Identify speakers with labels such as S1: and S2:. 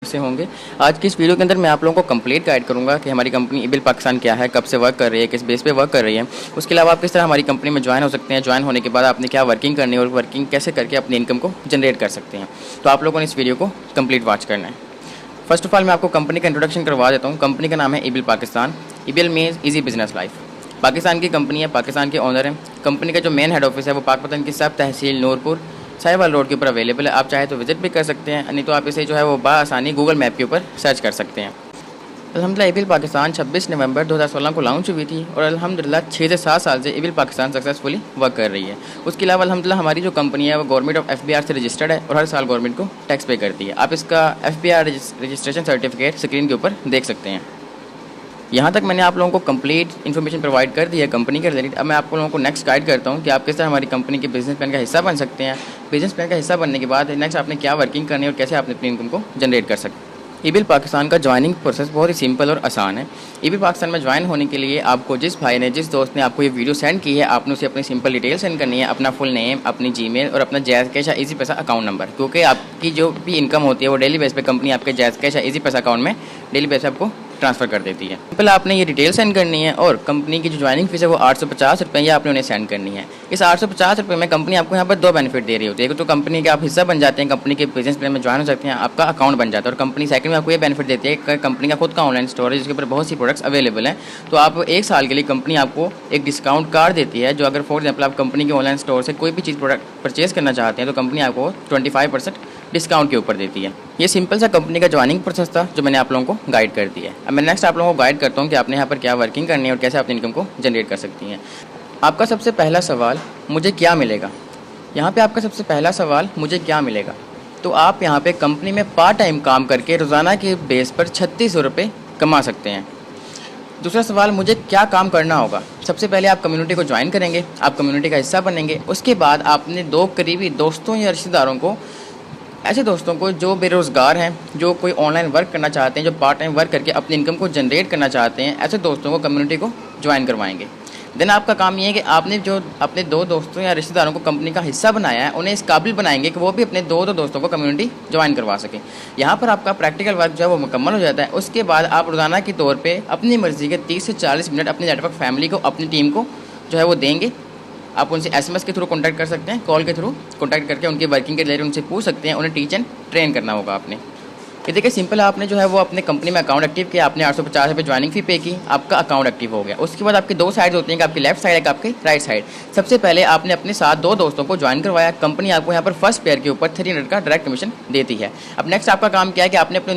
S1: से होंगे। आज की इस वीडियो के अंदर मैं आप लोगों को कंप्लीट गाइड करूंगा कि हमारी कंपनी इबिल पाकिस्तान क्या है, कब से वर्क कर रही है, किस बेस पे वर्क कर रही है। उसके अलावा आप किस तरह हमारी कंपनी में ज्वाइन हो सकते हैं, ज्वाइन होने के बाद आपने क्या वर्किंग करनी है और वर्किंग कैसे करके अपनी इनकम को जनरेट कर सकते हैं। तो आप लोगों ने इस वीडियो को कंप्लीट वॉच करना है। फर्स्ट ऑफ ऑल मैं आपको कंपनी का इंट्रोडक्शन करवा देता हूँ। कंपनी का नाम है evil Pakistan. Evil means easy business life. Pakistan की कंपनी है, पाकिस्तान के ओनर हैं। कंपनी का जो मेन हेड ऑफिस है वो पाकपतन की सब तहसील नूरपुर साहिवाल रोड के ऊपर अवेलेबल है। आप चाहे तो विजिट भी कर सकते हैं, नहीं तो आप इसे जो है वो बआसानी गूगल मैप के ऊपर सर्च कर सकते हैं। अल्हम्दुलिल्लाह इबिल पाकिस्तान 26 नवंबर 2016 को लॉन्च हुई थी और अल्हम्दुलिल्लाह 6 से 7 साल से इबिल पाकिस्तान सक्सेसफुली वर्क कर रही है। उसके अलावा अल्हम्दुलिल्लाह हमारी जो कंपनी है वो गवर्नमेंट ऑफ FBR से रजिस्टर्ड है और हर साल गवर्नमेंट को टैक्स पे करती है। आप इसका FBR रजिस्ट्रेशन सर्टिफिकेट स्क्रीन के ऊपर देख सकते हैं। यहाँ तक मैंने आप लोगों को कंप्लीट इन्फॉर्मेशन प्रोवाइड कर दी है कंपनी के रिलेटेड। अब मैं आप लोगों को नेक्स्ट गाइड करता हूँ कि आप किस तरह हमारी कंपनी के बिजनेस प्लान का हिस्सा बन सकते हैं। बिजनेस प्लान का हिस्सा बनने के बाद नेक्स्ट आपने क्या वर्किंग करनी है और कैसे आपने अपनी इनकम को जनरेट कर सकते हैं। इबिल पाकिस्तान का ज्वाइनिंग प्रोसेस बहुत ही सिंपल और आसान है। इबिल पाकिस्तान में ज्वाइन होने के लिए आपको जिस भाई ने, जिस दोस्त ने आपको ये वीडियो सेंड की है, आपने उसे अपनी सिंपल डिटेल सेंड करनी है, अपना फुल नेम, अपनी जीमेल और अपना जैज़ कैश या इजी पैसा अकाउंट नंबर। क्योंकि आपकी जो भी इनकम होती है वो डेली बेस पे कंपनी आपके जैज़ कैश या इजी पैसा अकाउंट में डेली बेस पे आपको ट्रांसफ़र कर देती है। पहले आपने ये डिटेल सेंड करनी है और कंपनी की जो ज्वाइनिंग फीस है वो 850 रुपये या आपने उन्हें सेंड करनी है। इस 850 रुपये में कंपनी आपको यहाँ पर 2 बेनिफिट दे रही होती है। एक तो कंपनी के आप हिस्सा बन जाते हैं, कंपनी के बिजनेस प्लान में ज्वाइन हो सकते हैं, आपका अकाउंट बन जाता है। और कंपनी सेकंड में आपको ये बेनिफिट देती है कि कंपनी का खुद का ऑनलाइन स्टोर है जिसके ऊपर बहुत सी प्रोडक्ट्स अवेलेबल हैं। तो आप 1 साल के लिए कंपनी आपको एक डिस्काउंट कार्ड देती है, जो अगर फॉर एग्जाम्पल आप कंपनी के ऑनलाइन स्टोर से कोई भी चीज़ प्रोडक्ट परचेज़ करना चाहते हैं तो कंपनी आपको 25% डिस्काउंट के ऊपर देती है। ये सिंपल सा कंपनी का ज्वाइनिंग प्रोसेस था जो मैंने आप लोगों को गाइड कर दिया है। अब मैं नेक्स्ट आप लोगों को गाइड करता हूँ कि आपने यहाँ पर क्या वर्किंग करनी है और कैसे अपनी इनकम को जनरेट कर सकती हैं। आपका सबसे पहला सवाल, मुझे क्या मिलेगा। यहाँ पे आपका सबसे पहला सवाल, मुझे क्या मिलेगा। तो आप यहाँ पे कंपनी में पार्ट टाइम काम करके रोज़ाना के बेस पर 3600 रुपये कमा सकते हैं। दूसरा सवाल, मुझे क्या काम करना होगा। सबसे पहले आप कम्युनिटी को ज्वाइन करेंगे, आप कम्युनिटी का हिस्सा बनेंगे। उसके बाद आपने 2 करीबी दोस्तों या रिश्तेदारों को, ऐसे दोस्तों को जो बेरोज़गार हैं, जो कोई ऑनलाइन वर्क करना चाहते हैं, जो पार्ट टाइम वर्क करके अपनी इनकम को जनरेट करना चाहते हैं, ऐसे दोस्तों को कम्युनिटी को ज्वाइन करवाएंगे। देन आपका काम ये है कि आपने जो अपने 2 दोस्तों या रिश्तेदारों को कंपनी का हिस्सा बनाया है उन्हें इस काबिल बनाएंगे कि वो भी अपने 2 दोस्तों को कम्युनिटी ज्वाइन करवा सकें। यहाँ पर आपका प्रैक्टिकल वर्क जो है वो मुकम्मल हो जाता है। उसके बाद आप रोज़ाना के तौर पर अपनी मर्ज़ी के 30 से 40 मिनट अपनी नेटवर्क फैमिली को, अपनी टीम को जो है वो देंगे। आप उनसे SMS के थ्रू कॉन्टैक्ट कर सकते हैं, कॉल के थ्रू कॉन्टैक्ट करके उनकी वर्किंग के रिलेटेड उनसे पूछ सकते हैं। उन्हें टीच एंड ट्रेन करना होगा आपने। ये देखिए सिंपल, आपने जो है वो अपने कंपनी में अकाउंट एक्टिव किया, आपने 850 रुपये ज्वाइनिंग फ़ी पे की, आपका अकाउंट एक्टिव हो गया। उसके बाद आपके 2 साइड होती हैं, आपकी लेफ्ट साइड एक आपकी राइट साइड। सबसे पहले आपने अपने साथ 2 दोस्तों को ज्वाइन करवाया। कंपनी आपको यहाँ पर फर्स्ट पेयर के ऊपर $300 का डायरेक्ट कमीशन देती है। अब नेक्स्ट आपका काम क्या है कि आपने अपने